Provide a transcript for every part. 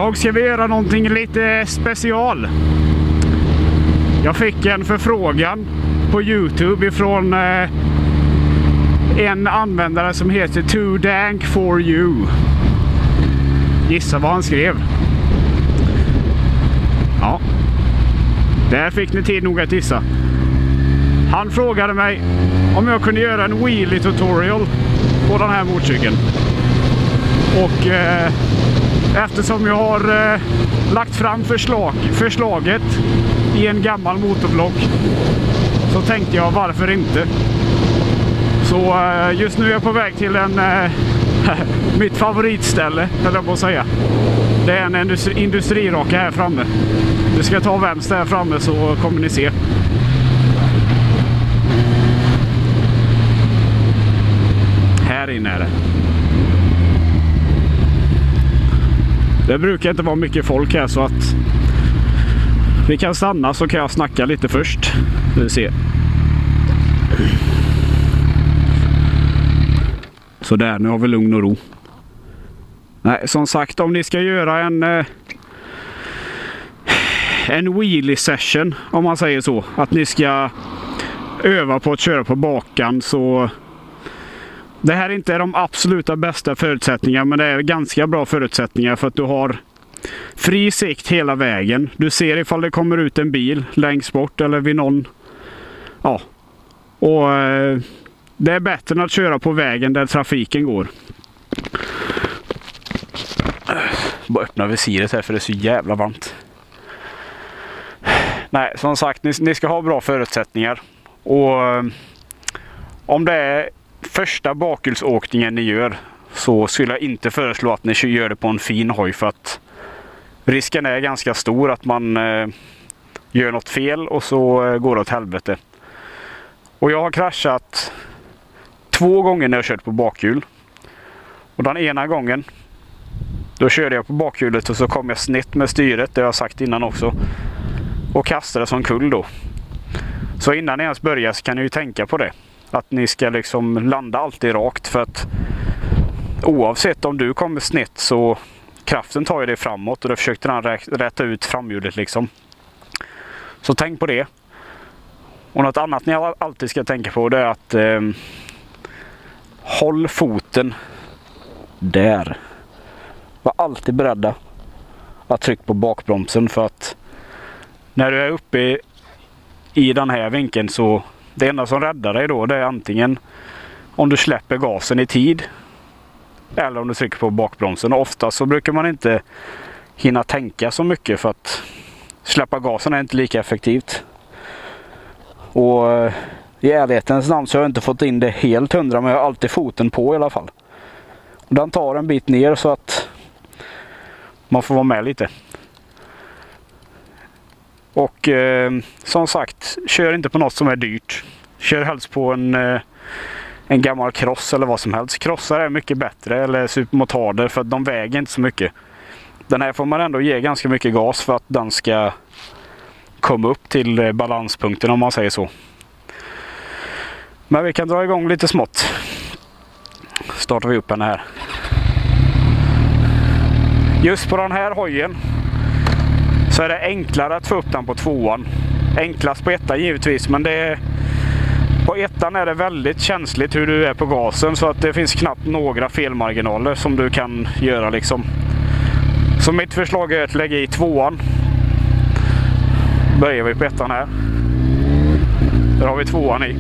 Idag ska vi göra någonting lite special. Jag fick en förfrågan på YouTube ifrån en användare som heter Too Dank for You. Gissa vad han skrev. Ja, där fick ni tid nog att gissa. Han frågade mig om jag kunde göra en wheelie tutorial på den här motorcykeln. Och eftersom jag har lagt fram förslaget i en gammal motorblogg, så tänkte jag varför inte. Så just nu är jag på väg till mitt favoritställe, eller vad säga. Det är en industriraka här framme. Du ska ta vänster här framme så kommer ni se. Här inne är det. Det brukar inte vara mycket folk här, så att vi kan stanna så kan jag snacka lite först. Vi ser. Så där, nu har vi lugn och ro. Nej, som sagt, om ni ska göra en wheelie session, om man säger så, att ni ska öva på att köra på bakan, så det här är inte de absoluta bästa förutsättningarna, men det är ganska bra förutsättningar för att du har fri sikt hela vägen. Du ser ifall det kommer ut en bil längst bort eller vid någon. Ja. Och det är bättre än att köra på vägen där trafiken går. Bara öppna visiret här för det är så jävla varmt. Nej, som sagt, ni ska ha bra förutsättningar. Och om det är första bakhjulsåkningen ni gör, så skulle jag inte föreslå att ni gör det på en fin hoj, för att risken är ganska stor att man gör något fel och så går det åt helvete. Och jag har kraschat 2 gånger när jag kört på bakhjul. Och den ena gången då körde jag på bakhjulet och så kom jag snett med styret, det har jag sagt innan också, och kastade som kull då. Så innan ni ens börjar så kan ni ju tänka på det, att ni ska liksom landa alltid rakt, för att oavsett om du kommer snett så kraften tar ju det framåt, och då försökte den rätta ut framhjulet liksom. Så tänk på det. Och något annat ni alltid ska tänka på, det är att håll foten där. Var alltid beredda att trycka på bakbromsen, för att när du är uppe i den här vinkeln, så det enda som räddar dig då, det är antingen om du släpper gasen i tid eller om du trycker på bakbromsen. Och ofta så brukar man inte hinna tänka så mycket, för att släppa gasen är inte lika effektivt. Och i ärlighetens namn så har jag inte fått in det helt 100, men jag har alltid foten på i alla fall. Och den tar en bit ner så att man får vara med lite. Och som sagt, kör inte på något som är dyrt. Kör helst på en gammal cross eller vad som helst. Crossar är mycket bättre, eller supermotarder, för att de väger inte så mycket. Den här får man ändå ge ganska mycket gas för att den ska komma upp till balanspunkten, om man säger så. Men vi kan dra igång lite smått. Startar vi upp den här. Just på den här hojen så är det enklare att få upp den på 2:an. Enklast på 1:an givetvis, men på 1:an är det väldigt känsligt hur du är på gasen, så att det finns knappt några felmarginaler som du kan göra liksom. Så mitt förslag är att lägga i 2:an. Börjar vi på 1:an här. Där har vi 2:an i.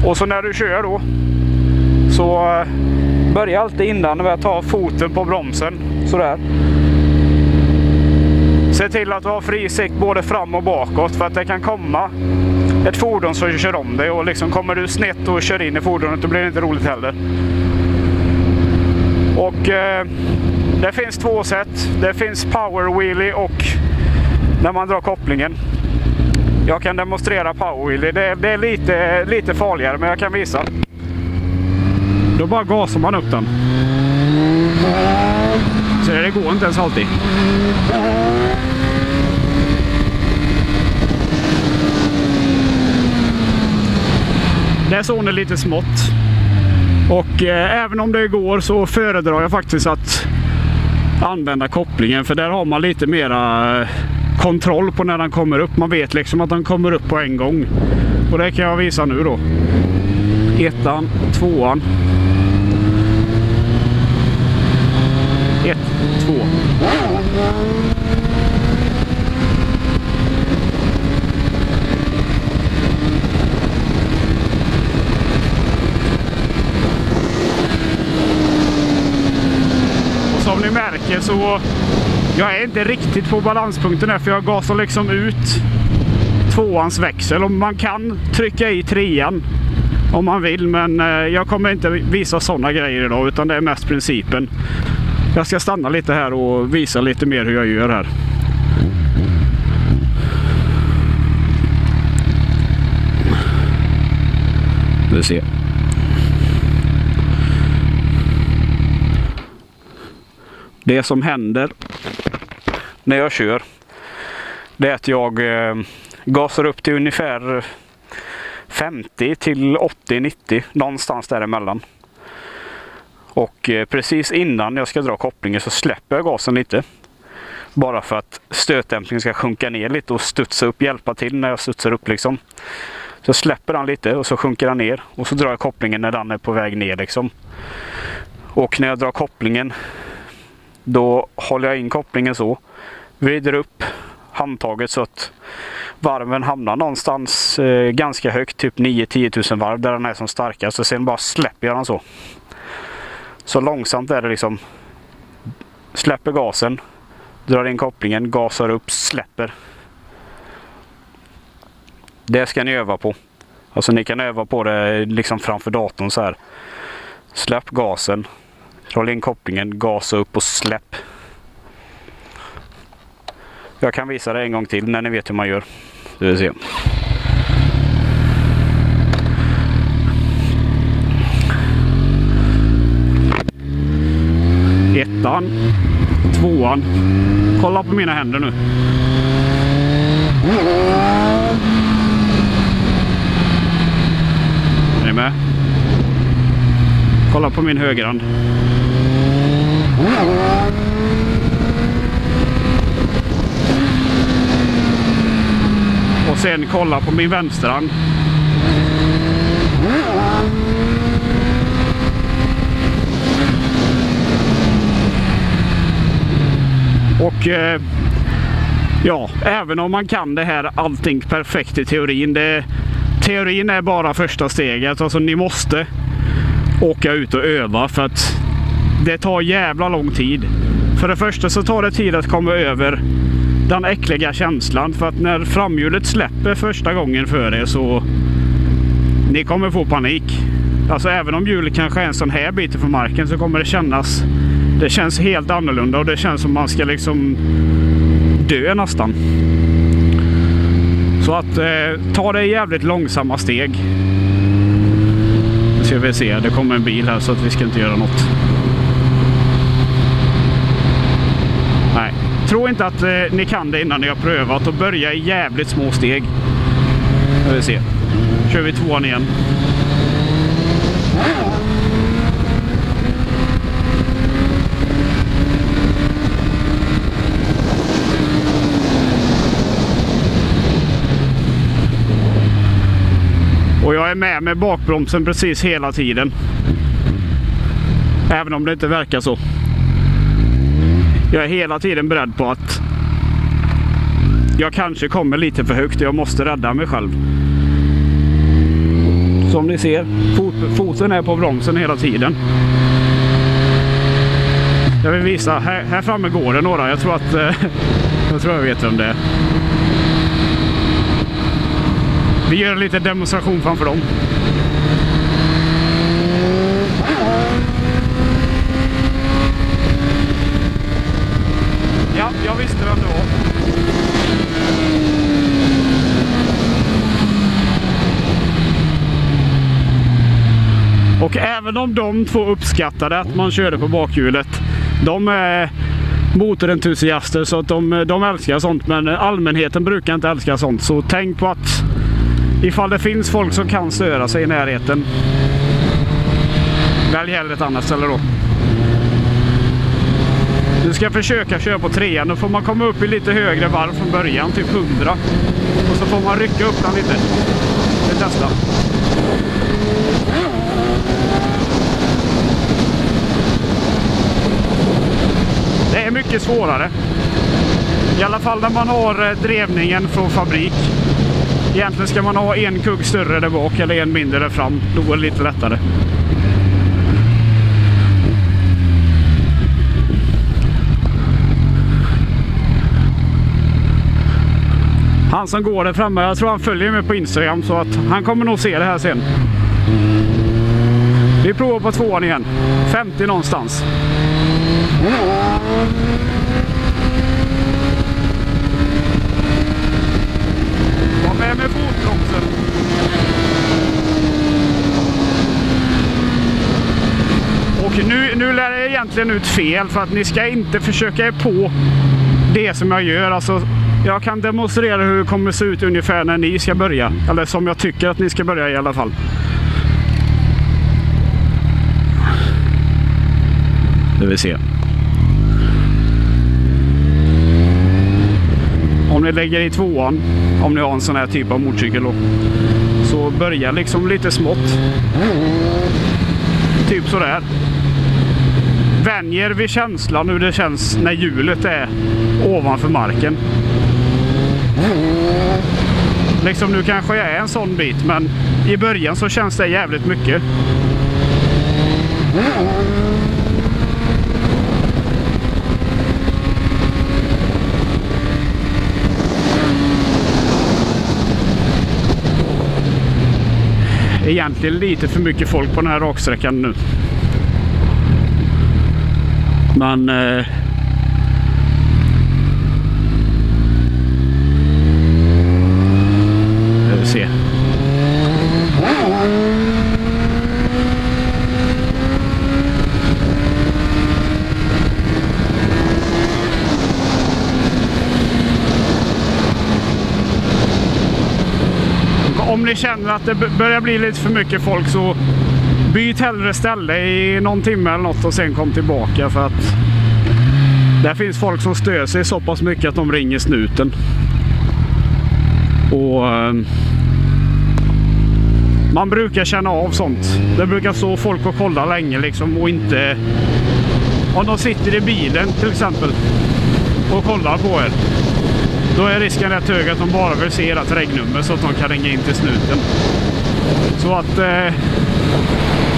Och så när du kör då, så börja alltid innan med att ta foten på bromsen, sådär. Se till att du har fri sikt både fram och bakåt, för att det kan komma ett fordon som kör om dig, och liksom kommer du snett och kör in i fordonet, då blir det inte roligt heller. Och det finns 2 sätt. Det finns power wheelie och när man drar kopplingen. Jag kan demonstrera power wheelie. Det är lite farligare, men jag kan visa. Då bara gasar man upp den. Så det går inte ens alltid. Det är så lite smått. Och även om det går så föredrar jag faktiskt att använda kopplingen, för där har man lite mera kontroll på när den kommer upp. Man vet liksom att den kommer upp på en gång. Och det kan jag visa nu då. 1:an, 2:an. 1, 2. Och som ni märker så jag är inte riktigt på balanspunkten här, för jag gasar liksom ut 2:ans växel. Och man kan trycka i 3:an om man vill, men jag kommer inte visa sådana grejer idag, utan det är mest principen. Jag ska stanna lite här och visa lite mer hur jag gör här. Vi ser. Det som händer när jag kör, det är att jag gasar upp till ungefär 50 till 80-90, någonstans däremellan. Och precis innan jag ska dra kopplingen så släpper jag gasen lite. Bara för att stötdämpningen ska sjunka ner lite och studsa upp, hjälpa till när jag studsar upp liksom. Så släpper den lite och så sjunker den ner. Och så drar jag kopplingen när den är på väg ner liksom. Och när jag drar kopplingen, då håller jag in kopplingen så. Vrider upp handtaget så att varven hamnar någonstans ganska högt, typ 9-10 000 varv där den är som starkast. Och sen bara släpper jag den så. Så långsamt är det liksom. Släpper gasen, drar in kopplingen, gasar upp, släpper. Det ska ni öva på. Alltså ni kan öva på det liksom framför datorn så här. Släpp gasen, dra in kopplingen, gasa upp och släpp. Jag kan visa det en gång till när ni vet hur man gör. Du vill se. Ettan, 2:an. Kolla på mina händer nu. Är ni med? Kolla på min högerhand. Och sen kolla på min vänsterhand. Och ja, även om man kan det här allting perfekt i teorin. Teorin är bara första steget. Alltså ni måste åka ut och öva, för att det tar jävla lång tid. För det första så tar det tid att komma över den äckliga känslan. För att när framhjulet släpper första gången för er så ni kommer få panik. Alltså även om hjulet kanske är en sån här bit från marken så kommer det kännas. Det känns helt annorlunda och det känns som man ska liksom dö nästan. Så att ta det jävligt långsamma steg. Nu ska vi se, det kommer en bil här så att vi ska inte göra något. Nej, tro inte att ni kan det innan ni har prövat och börja i jävligt små steg. Nu ska vi se. Kör vi 2:an igen. Och jag är med bakbromsen precis hela tiden. Även om det inte verkar så. Jag är hela tiden beredd på att jag kanske kommer lite för högt och jag måste rädda mig själv. Som ni ser, foten är på bromsen hela tiden. Jag vill visa, här framme går det några. Jag tror jag vet vem det är. Vi gör en liten demonstration framför dem. Ja, jag visste vem det var. Och även om de två uppskattade att man körde på bakhjulet, de är motorentusiaster så att de älskar sånt, men allmänheten brukar inte älska sånt. Så tänk på att ifall det finns folk som kan störa sig i närheten, välj hellre ett annat ställe då. Du ska försöka köra på 3:an. Då får man komma upp i lite högre varv från början, typ 100. Och så får man rycka upp den lite. Vi testar. Det är mycket svårare. I alla fall när man har drevningen från fabrik. Egentligen ska man ha en kugg större där bak eller en mindre där fram. Då går det lite lättare. Han som går där framme, jag tror han följer mig på Instagram, så att han kommer nog se det här sen. Vi provar på 2:an igen. 50 någonstans. Var med fotbromsen. Och nu lär det egentligen ut fel, för att ni ska inte försöka er på det som jag gör. Alltså, jag kan demonstrera hur det kommer se ut ungefär när ni ska börja. Eller som jag tycker att ni ska börja i alla fall. Det vill se. Om ni lägger i 2:an, om ni har en sån här typ av motorcykel då, så börja liksom lite smått. Typ sådär. Vänjer vid känslan hur det känns när hjulet är ovanför marken. Liksom nu kanske jag är en sån bit, men i början så känns det jävligt mycket. Egentligen lite för mycket folk på den här raksträckan nu. Men jag vill se. Om ni känner att det börjar bli lite för mycket folk, så byt hellre ställe i någon timme eller något och sen kom tillbaka, för att där finns folk som stör sig så pass mycket att de ringer snuten. Och man brukar känna av sånt. Det brukar så folk och kolla länge liksom, och inte om de sitter i bilen till exempel och kollar på er. Då är risken rätt hög att de bara vill se ert regnummer så att de kan ringa in till snuten. Så att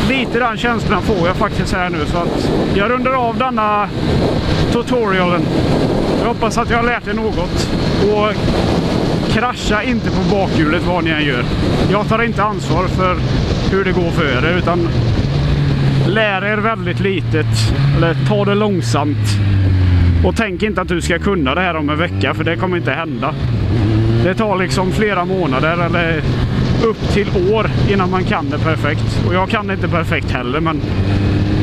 lite den känslan får jag faktiskt här nu. Så att jag rundar av denna tutorialen. Jag hoppas att jag har lärt er något. Och krascha inte på bakhjulet vad ni än gör. Jag tar inte ansvar för hur det går för er, utan lär er väldigt litet. Eller ta det långsamt. Och tänk inte att du ska kunna det här om en vecka, för det kommer inte hända. Det tar liksom flera månader eller upp till år innan man kan det perfekt. Och jag kan det inte perfekt heller, men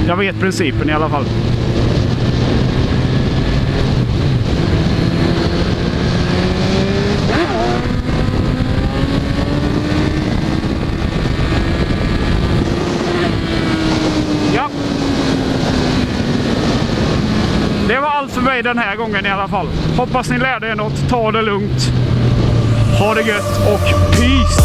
jag vet principen i alla fall. Ja. Det var allt för mig den här gången i alla fall. Hoppas ni lärde er något. Ta det lugnt. Ha det gött och peace!